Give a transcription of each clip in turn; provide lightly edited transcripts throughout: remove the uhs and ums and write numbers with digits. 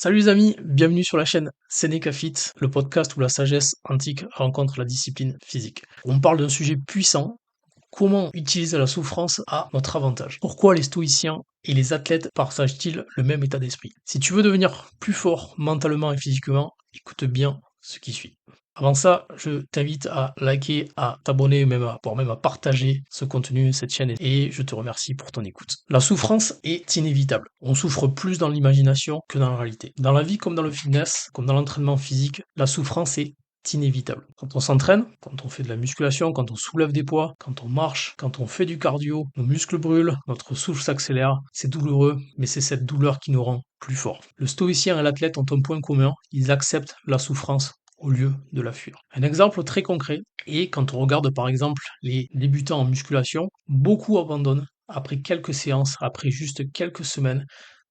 Salut les amis, bienvenue sur la chaîne Seneca Fit, le podcast où la sagesse antique rencontre la discipline physique. On parle d'un sujet puissant, comment utiliser la souffrance à notre avantage. Pourquoi les stoïciens et les athlètes partagent-ils le même état d'esprit? Si tu veux devenir plus fort mentalement et physiquement, écoute bien ce qui suit. Avant ça, je t'invite à liker, à t'abonner, voire même à partager ce contenu, cette chaîne, et je te remercie pour ton écoute. La souffrance est inévitable. On souffre plus dans l'imagination que dans la réalité. Dans la vie comme dans le fitness, comme dans l'entraînement physique, la souffrance est inévitable. Quand on s'entraîne, quand on fait de la musculation, quand on soulève des poids, quand on marche, quand on fait du cardio, nos muscles brûlent, notre souffle s'accélère, c'est douloureux, mais c'est cette douleur qui nous rend plus forts. Le stoïcien et l'athlète ont un point commun, ils acceptent la souffrance au lieu de la fuir. Un exemple très concret est quand on regarde par exemple les débutants en musculation, beaucoup abandonnent après quelques séances, après juste quelques semaines,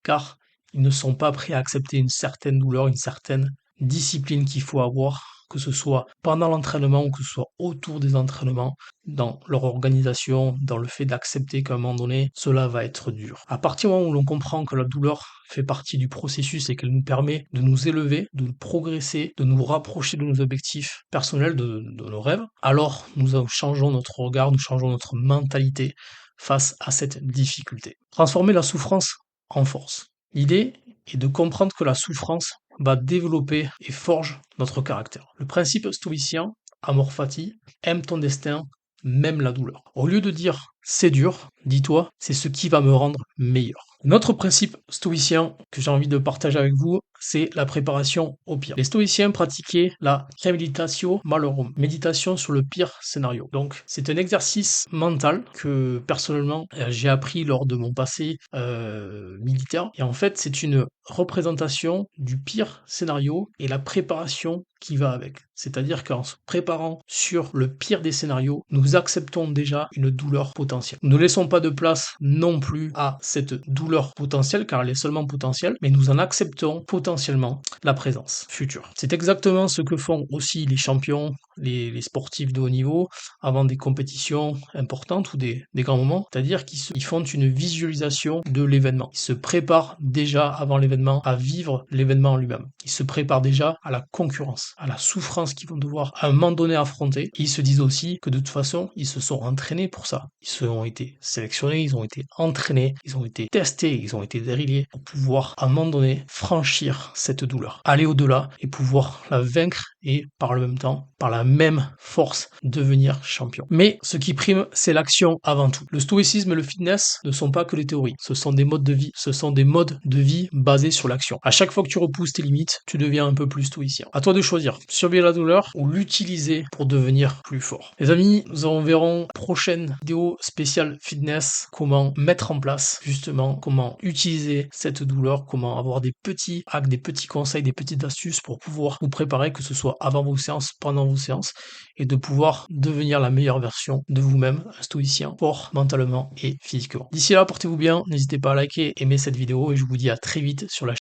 car ils ne sont pas prêts à accepter une certaine douleur, une certaine discipline qu'il faut avoir, que ce soit pendant l'entraînement ou que ce soit autour des entraînements, dans leur organisation, dans le fait d'accepter qu'à un moment donné, cela va être dur. À partir du moment où l'on comprend que la douleur fait partie du processus et qu'elle nous permet de nous élever, de progresser, de nous rapprocher de nos objectifs personnels, de nos rêves, alors nous changeons notre regard, nous changeons notre mentalité face à cette difficulté. Transformer la souffrance en force. L'idée est de comprendre que la souffrance va développer et forge notre caractère. Le principe stoïcien, amor fati, aime ton destin, même la douleur. Au lieu de dire c'est dur, dis-toi c'est ce qui va me rendre meilleur. Notre principe stoïcien que j'ai envie de partager avec vous, c'est la préparation au pire. Les stoïciens pratiquaient la meditatio malorum, méditation sur le pire scénario. Donc c'est un exercice mental que personnellement j'ai appris lors de mon passé militaire. Et en fait c'est une représentation du pire scénario et la préparation qui va avec. C'est-à-dire qu'en se préparant sur le pire des scénarios, nous acceptons déjà une douleur potentielle. Nous ne laissons pas de place non plus à cette douleur potentielle, car elle est seulement potentielle, mais nous en acceptons potentiellement la présence future. C'est exactement ce que font aussi les champions, les sportifs de haut niveau, avant des compétitions importantes ou des grands moments, c'est-à-dire qu'ils font une visualisation de l'événement. Ils se préparent déjà avant l'événement à vivre l'événement en lui-même. Ils se préparent déjà à la concurrence, à la souffrance qu'ils vont devoir à un moment donné affronter. Et ils se disent aussi que de toute façon, ils se sont entraînés pour ça. Ils ont été sélectionnés, ils ont été entraînés, ils ont été testés, ils ont été drillés pour pouvoir à un moment donné franchir cette douleur, aller au-delà et pouvoir la vaincre et par le même temps, par la même force, devenir champion. Mais ce qui prime, c'est l'action avant tout. Le stoïcisme et le fitness ne sont pas que les théories, ce sont des modes de vie, ce sont des modes de vie basés sur l'action. À chaque fois que tu repousses tes limites, tu deviens un peu plus stoïcien. À toi de choisir, surveiller la douleur ou l'utiliser pour devenir plus fort. Les amis, nous verrons prochaine vidéo spéciale fitness, comment mettre en place justement, comment utiliser cette douleur, comment avoir des petits hacks, des petits conseils, des petites astuces pour pouvoir vous préparer, que ce soit avant vos séances, pendant vos séances, et de pouvoir devenir la meilleure version de vous-même, un stoïcien fort mentalement et physiquement. D'ici là, portez-vous bien, n'hésitez pas à liker, aimer cette vidéo et je vous dis à très vite sur la chaîne.